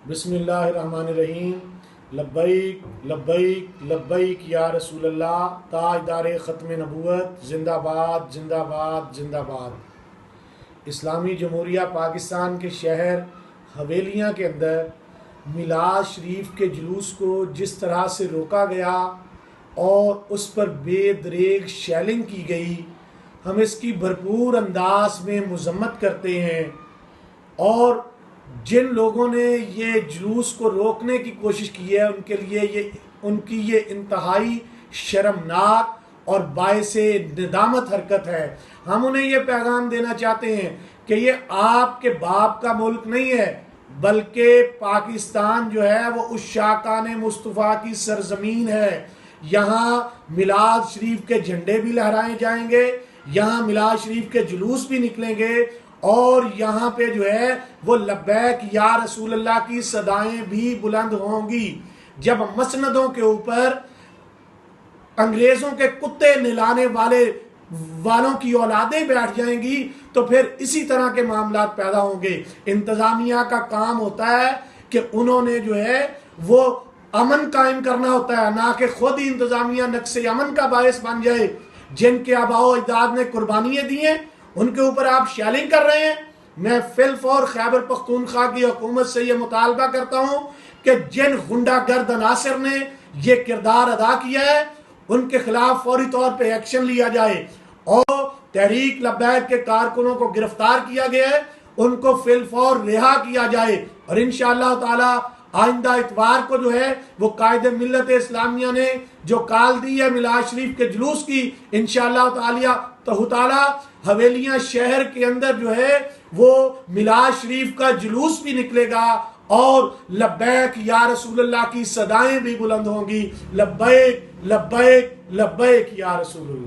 बिस्मिल्लाहिर्रहमानिर्रहीम। लब्बैक लब्बैक लब्बैक या रसूल अल्लाह। ताजदार ख़त्म नबूवत जिंदाबाद जिंदाबाद जिंदाबाद। इस्लामी जमहूरिया पाकिस्तान के शहर हवेलियाँ के अंदर मिलाद शरीफ के जुलूस को जिस तरह से रोका गया और उस पर बेदरेग शेलिंग की गई, हम इसकी भरपूर अंदाज में मजम्मत करते हैं। और जिन लोगों ने ये जुलूस को रोकने की कोशिश की है उनकी ये इंतहाई शर्मनाक और बायसे निदामत हरकत है। हम उन्हें ये पैगाम देना चाहते हैं कि ये आपके बाप का मुल्क नहीं है, बल्कि पाकिस्तान जो है वो उस शाकान मुस्तफ़ा की सरजमीन है। यहाँ मिलाद शरीफ के झंडे भी लहराए जाएंगे, यहाँ मिलाद शरीफ के जुलूस भी निकलेंगे और यहाँ पे जो है वो लब्बैक या रसूल अल्लाह की सदाएं भी बुलंद होंगी। जब मसनदों के ऊपर अंग्रेजों के कुत्ते निलाने वालों की औलादें बैठ जाएंगी तो फिर इसी तरह के मामला पैदा होंगे। इंतजामिया का काम होता है कि उन्होंने जो है वो अमन कायम करना होता है, ना कि खुद ही इंतजामिया नक्शे अमन का बायस बन जाए। जिनके आबाओ अजदाद ने कुर्बानियां दी हैं उनके ऊपर आप शेलिंग कर रहे हैं। मैं फिल्फ और खैबर पख्तूनख्वा की हुकूमत से यह मुतालबा करता हूं कि जिन गुंडागर्द अनासर ने यह किरदार अदा किया है उनके खिलाफ फौरी तौर पर एक्शन लिया जाए और तहरीक लब्बैक के कारकुनों को गिरफ्तार किया गया है, उनको फिलफौर रिहा किया जाए। और इंशाअल्लाह ताला आइंदा इतवार को जो है वो कायदे मिल्लत इस्लामिया ने जो काल दी है मिलाद शरीफ के जुलूस की, इंशाअल्लाह ताला हवेलियां शहर के अंदर जो है वो मिलाद शरीफ का जुलूस भी निकलेगा और लब्बैक या रसूल अल्लाह की सदाएं भी बुलंद होंगी। लब्बैक लब्बैक लब्बैक या रसूल अल्लाह।